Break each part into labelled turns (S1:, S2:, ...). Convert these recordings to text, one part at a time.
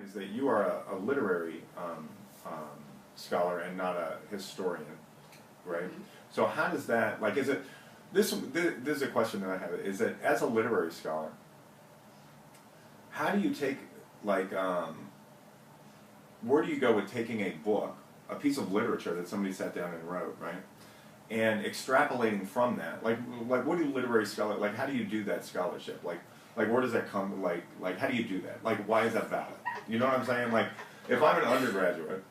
S1: Is that you are a literary scholar and not a historian, right?
S2: Mm-hmm.
S1: So how does that, like, is it, this is a question that I have, is that as a literary scholar, how do you take, like, where do you go with taking a book, a piece of literature that somebody sat down and wrote, right? And extrapolating from that, like what do literary scholars, like, how do you do that scholarship? Like where does that come, like how do you do that? Like, why is that valid? You know what I'm saying? Like, if I'm an undergraduate,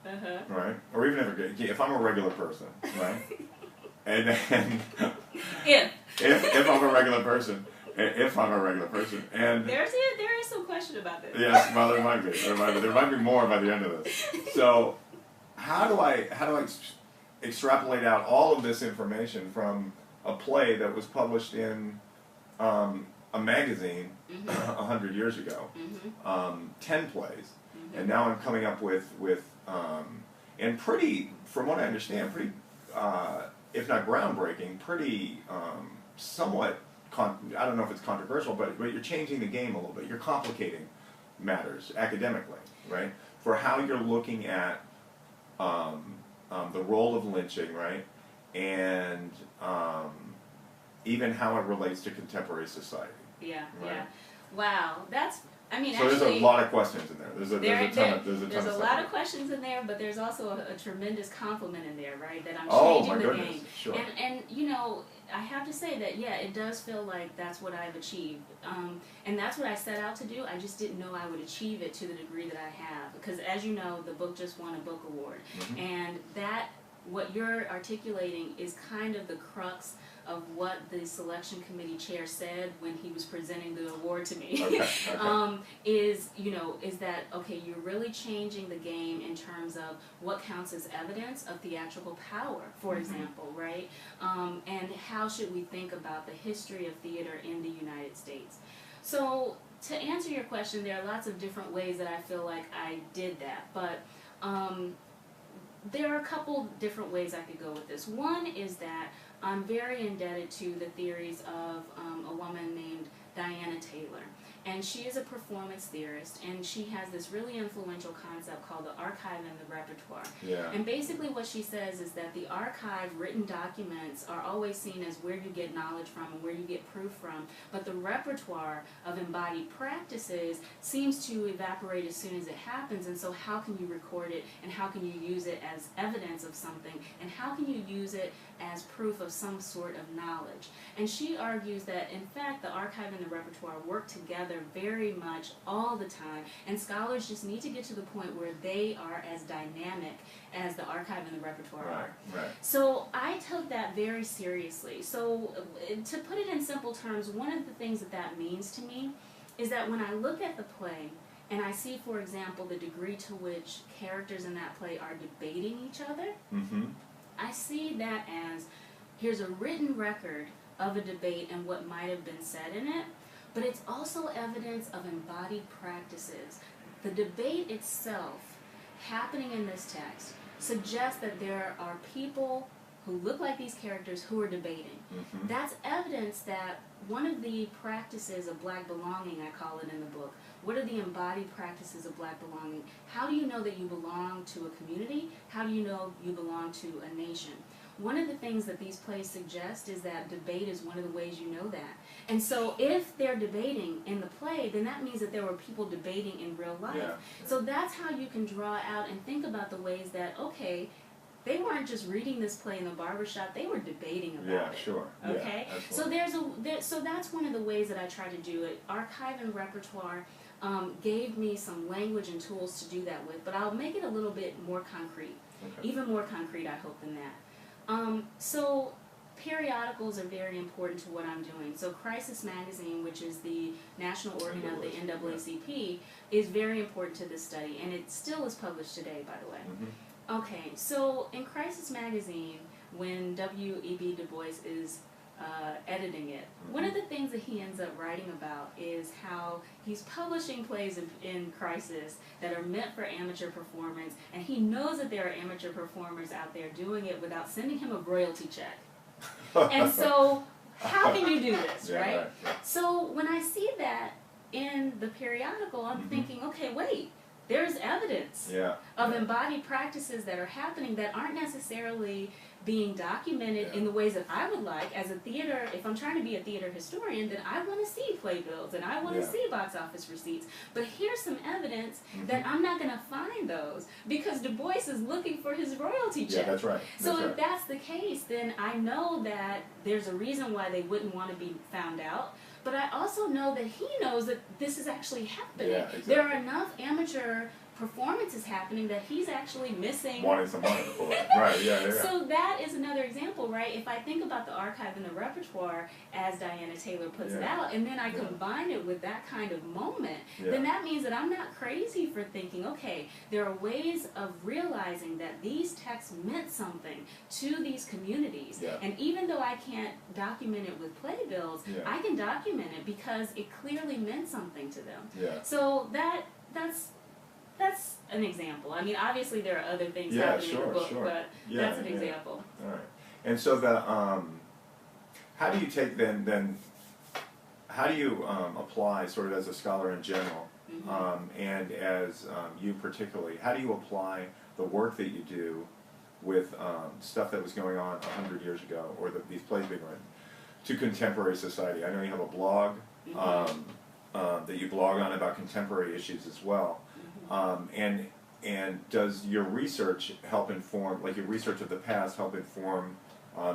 S1: right, or even if I'm a regular person, right, and if I'm a regular person, and
S2: there is some question about this.
S1: Yes, well, there might be more by the end of this. So, how do I extrapolate out all of this information from a play that was published in a magazine 100 years ago, 10 plays, and now I'm coming up with and pretty, from what I understand, pretty, if not groundbreaking, pretty somewhat, I don't know if it's controversial, but you're changing the game a little bit. You're complicating matters academically, right? For how you're looking at the role of lynching, right? And even how it relates to contemporary society.
S2: Yeah,
S1: right?
S2: yeah. Wow, that's, I mean,
S1: so
S2: actually,
S1: there's a lot of questions in there. There's
S2: a lot of questions in there, but there's also a tremendous compliment in there, right? That I'm changing the game.
S1: Sure.
S2: And you know, I have to say that, yeah, it does feel like that's what I've achieved. And that's what I set out to do. I just didn't know I would achieve it to the degree that I have. Because as you know, the book just won a book award. And that, what you're articulating is kind of the crux of what the selection committee chair said when he was presenting the award to me. Is that, okay, you're really changing the game in terms of what counts as evidence of theatrical power, for example, right? And how should we think about the history of theater in the United States? So to answer your question, there are lots of different ways that I feel like I did that, but there are a couple different ways I could go with this. One is that I'm very indebted to the theories of a woman named Diana Taylor. And she is a performance theorist, and she has this really influential concept called the archive and the repertoire.
S1: Yeah.
S2: And basically what she says is that the archive, written documents, are always seen as where you get knowledge from and where you get proof from, but the repertoire of embodied practices seems to evaporate as soon as it happens, and so how can you record it, and how can you use it as evidence of something, and how can you use it as proof of some sort of knowledge? And she argues that, in fact, the archive and the repertoire work together very much all the time, and scholars just need to get to the point where they are as dynamic as the archive and the repertoire are.
S1: Right.
S2: So I took that very seriously. So to put it in simple terms, one of the things that means to me is that when I look at the play and I see, for example, the degree to which characters in that play are debating each other, I see that as, here's a written record of a debate and what might have been said in it, but it's also evidence of embodied practices. The debate itself happening in this text suggests that there are people who look like these characters who are debating. That's evidence that one of the practices of black belonging, I call it in the book, what are the embodied practices of black belonging? How do you know that you belong to a community? How do you know you belong to a nation? One of the things that these plays suggest is that debate is one of the ways you know that. And so if they're debating in the play, then that means that there were people debating in real life.
S1: Yeah. So
S2: that's how you can draw out and think about the ways that, okay, they weren't just reading this play in the barbershop, they were debating about it.
S1: Sure.
S2: Okay?
S1: Yeah,
S2: so that's one of the ways that I try to do it. Archive and repertoire gave me some language and tools to do that with, but I'll make it a little bit more concrete. Even more concrete, I hope, than that. So periodicals are very important to what I'm doing. So Crisis Magazine, which is the national organ of the NAACP, is very important to this study, and it still is published today, by the way. Okay, so in Crisis Magazine, when W.E.B. Du Bois is editing it, one of the things that he ends up writing about is how he's publishing plays in Crisis that are meant for amateur performance, and he knows that there are amateur performers out there doing it without sending him a royalty check. And so, how can you do this, right? So when I see that in the periodical, I'm thinking, okay, wait, there's evidence
S1: Yeah.
S2: of
S1: Yeah.
S2: embodied practices that are happening that aren't necessarily being documented
S1: Yeah.
S2: in the ways that I would like as a theater. If I'm trying to be a theater historian, then I want to see playbills and I want to
S1: Yeah.
S2: see box office receipts. But here's some evidence
S1: Mhm.
S2: that I'm not going to find those because Du Bois is looking for his royalty
S1: Yeah,
S2: check.
S1: that's right.
S2: So
S1: That's
S2: if
S1: right.
S2: that's the case, then I know that there's a reason why they wouldn't want to be found out. But I also know that he knows that this is actually happening.
S1: Yeah, exactly.
S2: There are enough amateur performances happening that he's actually missing.
S1: Wanting some money for it. Right, yeah.
S2: So that is another example, right? If I think about the archive and the repertoire as Diana Taylor puts it
S1: Yeah.
S2: out, and then I
S1: Yeah.
S2: combine it with that kind of moment,
S1: Yeah.
S2: then that means that I'm not crazy for thinking, okay, there are ways of realizing that these texts meant something to these communities.
S1: Yeah.
S2: And even though I can't document it with playbills,
S1: Yeah.
S2: I can document it because it clearly meant something to them.
S1: Yeah.
S2: So that's an example. I mean, obviously there are other things
S1: Yeah,
S2: happening in
S1: sure,
S2: the book,
S1: sure.
S2: but
S1: Yeah,
S2: that's an
S1: yeah.
S2: example.
S1: All right. And so the how do you take then how do you apply sort of as a scholar in general, and as you particularly, how do you apply the work that you do with stuff that was going on 100 years ago, or these plays being written, to contemporary society? I know you have a blog that you blog on about contemporary issues as well. And does your research help inform, like your research of the past, help inform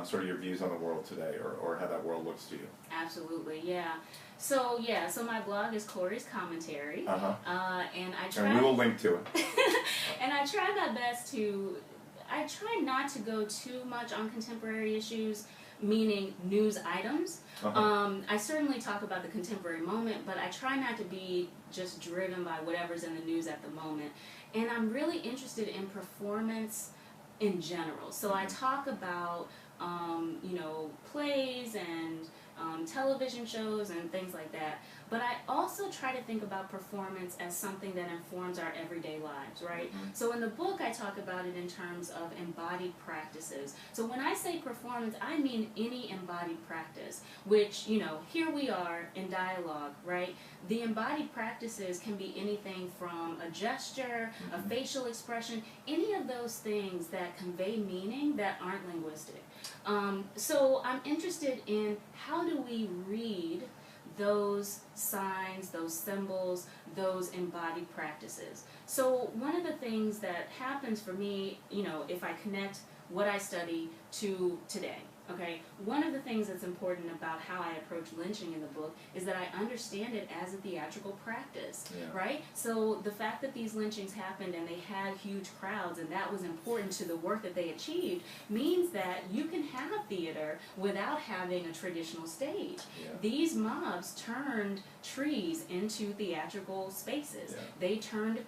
S1: sort of your views on the world today, or how that world looks to you?
S2: Absolutely, yeah. So my blog is Corey's Commentary, and I try.
S1: And we will link to it.
S2: And I try my best to. I try not to go too much on contemporary issues, meaning news items. I certainly talk about the contemporary moment, but I try not to be just driven by whatever's in the news at the moment. And I'm really interested in performance in general. So I talk about, plays and television shows and things like that. But I also try to think about performance as something that informs our everyday lives, right? So in the book, I talk about it in terms of embodied practices. So when I say performance, I mean any embodied practice, which, here we are in dialogue, right? The embodied practices can be anything from a gesture, a facial expression, any of those things that convey meaning that aren't linguistic. So I'm interested in how do we read those signs, those symbols, those embodied practices. So one of the things that happens for me, if I connect what I study to today, okay, one of the things that's important about how I approach lynching in the book is that I understand it as a theatrical practice, right? So the fact that these lynchings happened and they had huge crowds and that was important to the work that they achieved means that you can have theater without having a traditional stage. These mobs turned trees into theatrical spaces. They turned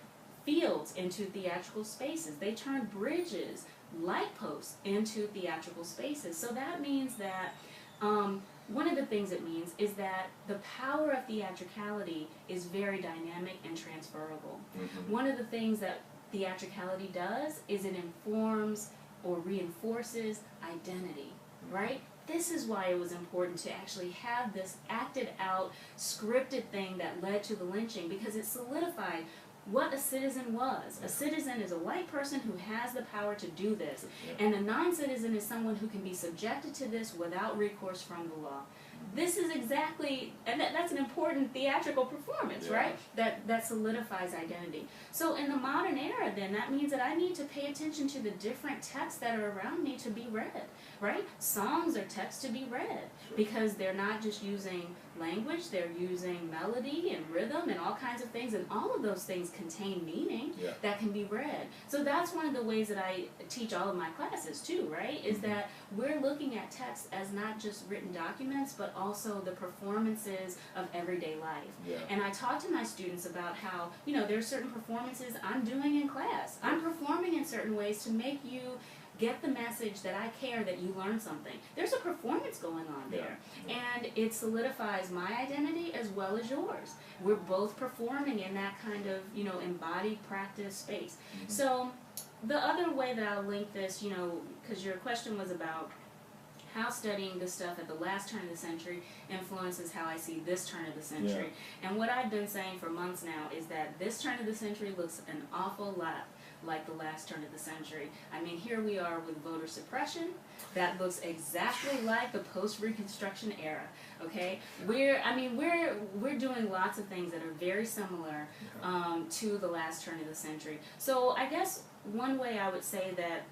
S2: fields into theatrical spaces. They turned bridges, light posts into theatrical spaces. So that means that one of the things it means is that the power of theatricality is very dynamic and transferable. One of the things that theatricality does is it informs or reinforces identity, right? This is why it was important to actually have this acted out, scripted thing that led to the lynching, because it solidified what a citizen was. A citizen is a white person who has the power to do this, and a non-citizen is someone who can be subjected to this without recourse from the law. This is exactly, and that's an important theatrical performance, right? That solidifies identity. So in the modern era, then, that means that I need to pay attention to the different texts that are around me to be read, right? Songs are texts to be read because they're not just using language, they're using melody and rhythm and all kinds of things, and all of those things contain meaning that can be read. So that's one of the ways that I teach all of my classes too, right? Is that we're looking at text as not just written documents, but also the performances of everyday life. And I talk to my students about how, there are certain performances I'm doing in class. I'm performing in certain ways to make you get the message that I care that you learn something. There's a performance going on there. And it solidifies my identity as well as yours. We're both performing in that kind of, embodied practice space. So the other way that I'll link this, because your question was about how studying this stuff at the last turn of the century influences how I see this turn of the century.
S1: Yeah.
S2: And what I've been saying for months now is that this turn of the century looks an awful lot like the last turn of the century. I mean, here we are with voter suppression. That looks exactly like the post-Reconstruction era. Okay, we're doing lots of things that are very similar to the last turn of the century. So I guess one way I would say that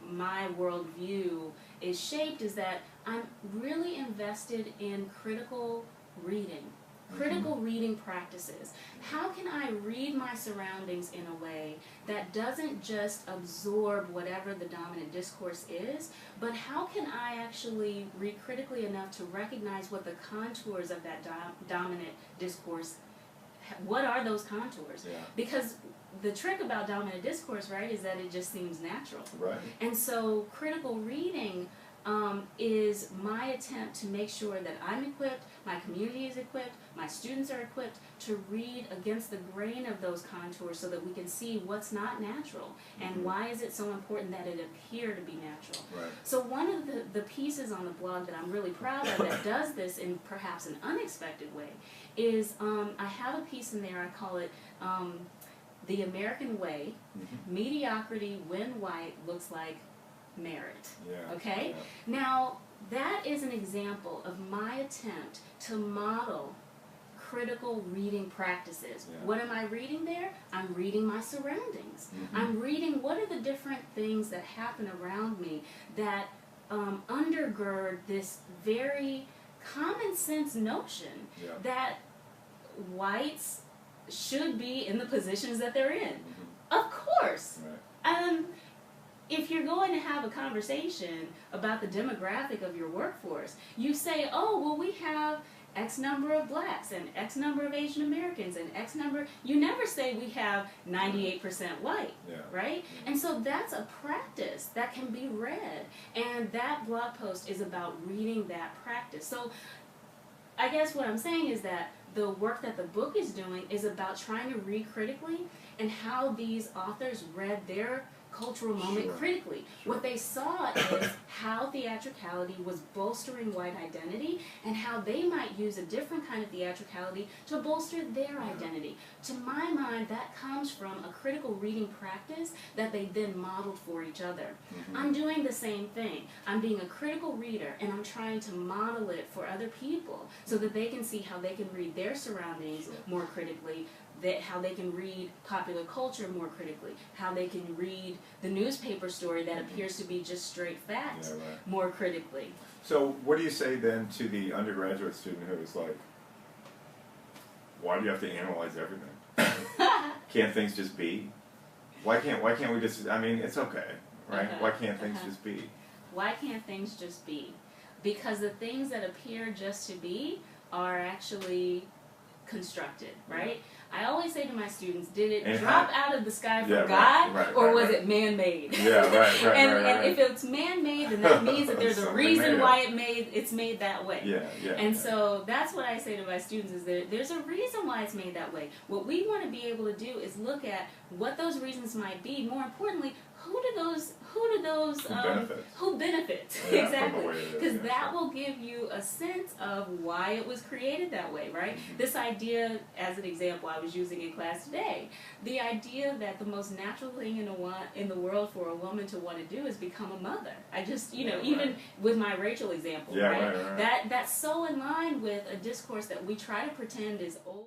S2: my worldview is shaped is that I'm really invested in critical reading. Critical reading practices. How can I read my surroundings in a way that doesn't just absorb whatever the dominant discourse is, but how can I actually read critically enough to recognize what the contours of that dominant discourse, what are those contours?
S1: Yeah.
S2: Because the trick about dominant discourse, right, is that it just seems natural.
S1: Right.
S2: And so critical reading is my attempt to make sure that I'm equipped, my community is equipped, my students are equipped to read against the grain of those contours so that we can see what's not natural and why is it so important that it appear to be natural.
S1: Right.
S2: So one of the pieces on the blog that I'm really proud of that does this in perhaps an unexpected way is I have a piece in there, I call it The American Way, Mediocrity When White Looks Like Merit.
S1: Yeah.
S2: Okay?
S1: Yeah.
S2: Now, that is an example of my attempt to model critical reading practices.
S1: Yeah.
S2: What am I reading there? I'm reading my surroundings. I'm reading what are the different things that happen around me that undergird this very common sense notion that whites should be in the positions that they're in. Of course.
S1: Right.
S2: If you're going to have a conversation about the demographic of your workforce, you say, oh, well, we have X number of blacks and X number of Asian Americans and X number, you never say we have 98% white, right? And so that's a practice that can be read. And that blog post is about reading that practice. So I guess what I'm saying is that the work that the book is doing is about trying to read critically and how these authors read their cultural moment critically. What they saw is how theatricality was bolstering white identity and how they might use a different kind of theatricality to bolster their identity. To my mind, that comes from a critical reading practice that they then modeled for each other. I'm doing the same thing. I'm being a critical reader and I'm trying to model it for other people so that they can see how they can read their surroundings more critically, how they can read popular culture more critically, how they can read the newspaper story that appears to be just straight facts more critically.
S1: So what do you say then to the undergraduate student who is like, why do you have to analyze everything? Can't things just be? Why can't we just, I mean, it's okay, right? Why can't things just be?
S2: Why can't things just be? Because the things that appear just to be are actually constructed, right? I always say to my students, did it drop out of the sky from God, or was it man-made? And if it's man-made, then that means that there's a reason why it's made that way. And so that's what I say to my students is that there's a reason why it's made that way. What we want to be able to do is look at what those reasons might be. More importantly, who benefits exactly, because that will give you a sense of why it was created that way, right? This idea, as an example I was using in class today, the idea that the most natural thing in the world for a woman to want to do is become a mother. I just, even with my Rachel example, that's so in line with a discourse that we try to pretend is old.